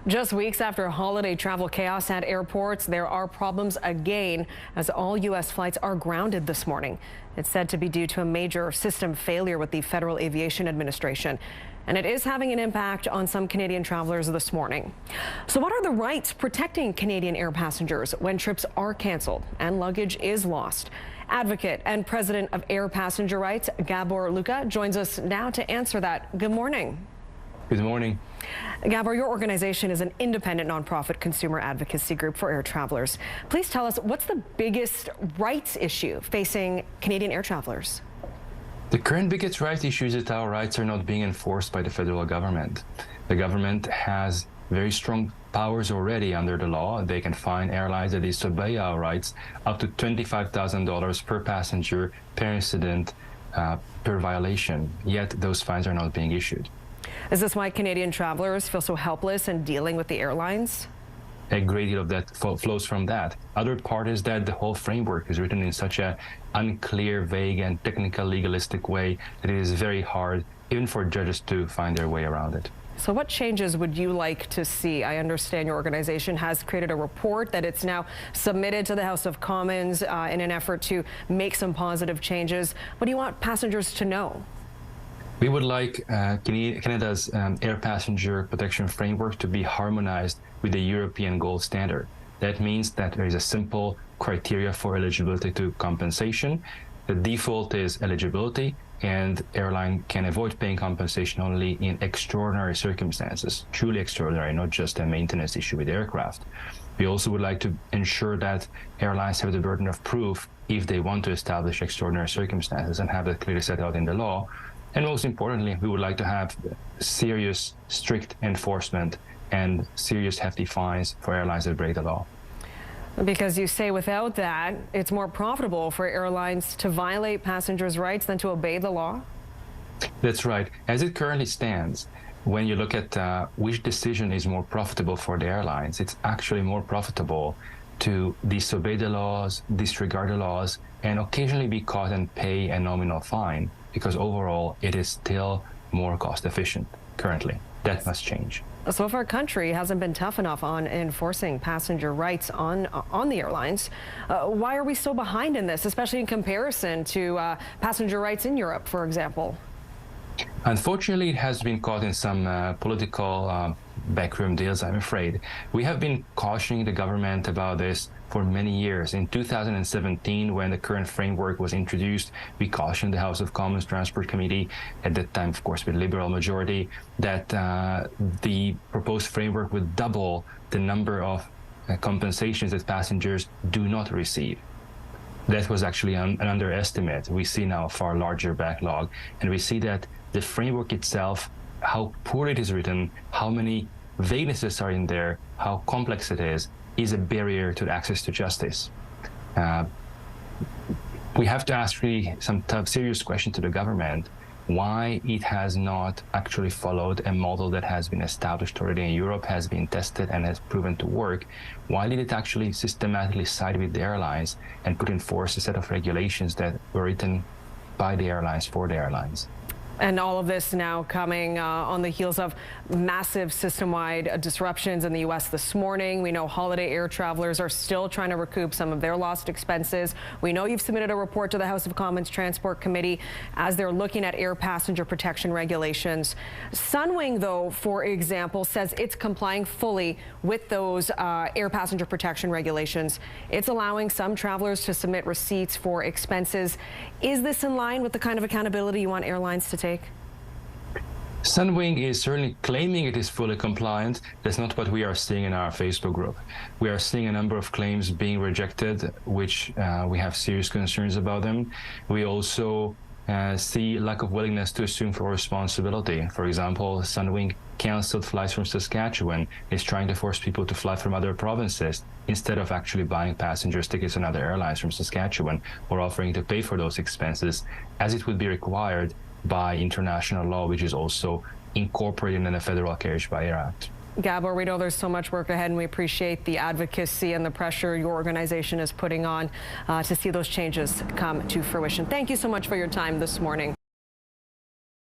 Just weeks after holiday travel chaos at airports, there are problems again as all U.S. flights are grounded this morning. It's said to be due to a major system failure with the Federal Aviation Administration. And it is having an impact on some Canadian travelers this morning. So what are the rights protecting Canadian air passengers when trips are canceled and luggage is lost? Advocate and president of Air Passenger Rights, Gabor Lukacs, joins us now to answer that. Good morning. Good morning. Gabor, your organization is an independent nonprofit consumer advocacy group for air travelers. Please tell us, what's the biggest rights issue facing Canadian air travelers? The current biggest rights issue is that our rights are not being enforced by the federal government. The government has very strong powers already under the law. They can fine airlines that disobey our rights up to $25,000 per passenger, per incident, per violation. Yet those fines are not being issued. Is this why Canadian travelers feel so helpless in dealing with the airlines? A great deal of that flows from that. Other part is that the whole framework is written in such an unclear, vague, and technical, legalistic way that it is very hard, even for judges, to find their way around it. So what changes would you like to see? I understand your organization has created a report that it's now submitted to the House of Commons in an effort to make some positive changes. What do you want passengers to know? We would like Canada's air passenger protection framework to be harmonized with the European gold standard. That means that there is a simple criteria for eligibility to compensation. The default is eligibility, and airline can avoid paying compensation only in extraordinary circumstances, truly extraordinary, not just a maintenance issue with aircraft. We also would like to ensure that airlines have the burden of proof if they want to establish extraordinary circumstances and have that clearly set out in the law. And most importantly, we would like to have serious, strict enforcement and serious, hefty fines for airlines that break the law. Because you say without that, it's more profitable for airlines to violate passengers' rights than to obey the law? That's right. As it currently stands, when you look at which decision is more profitable for the airlines, it's actually more profitable to disobey the laws, disregard the laws, and occasionally be caught and pay a nominal fine, because overall it is still more cost efficient currently. That must change. So if our country hasn't been tough enough on enforcing passenger rights on the airlines, why are we so behind in this, especially in comparison to passenger rights in Europe, for example? Unfortunately, it has been caught in some political backroom deals, I'm afraid. We have been cautioning the government about this for many years. In 2017, when the current framework was introduced, we cautioned the House of Commons Transport Committee, at that time, of course, with Liberal majority, that the proposed framework would double the number of compensations that passengers do not receive. That was actually an underestimate. We see now a far larger backlog, and we see that the framework itself, how poor it is written, how many vaguenesses are in there, how complex it is a barrier to access to justice. We have to ask really some tough, serious questions to the government, why it has not actually followed a model that has been established already in Europe, has been tested and has proven to work. Why did it actually systematically side with the airlines and put in force a set of regulations that were written by the airlines for the airlines? And all of this now coming on the heels of massive system-wide disruptions in the U.S. this morning. We know holiday air travelers are still trying to recoup some of their lost expenses. We know you've submitted a report to the House of Commons Transport Committee as they're looking at air passenger protection regulations. Sunwing, though, for example, says it's complying fully with those air passenger protection regulations. It's allowing some travelers to submit receipts for expenses. Is this in line with the kind of accountability you want airlines to take? Sunwing is certainly claiming it is fully compliant. That's not what we are seeing in our Facebook group. We are seeing a number of claims being rejected, which we have serious concerns about them. We also see lack of willingness to assume for responsibility. For example, Sunwing canceled flights from Saskatchewan. It's trying to force people to fly from other provinces instead of actually buying passengers tickets on other airlines from Saskatchewan or offering to pay for those expenses, as it would be required by international law, which is also incorporated in the Federal Carriage by Air Act. Gabor, we know there's so much work ahead, and we appreciate the advocacy and the pressure your organization is putting on to see those changes come to fruition. Thank you so much for your time this morning.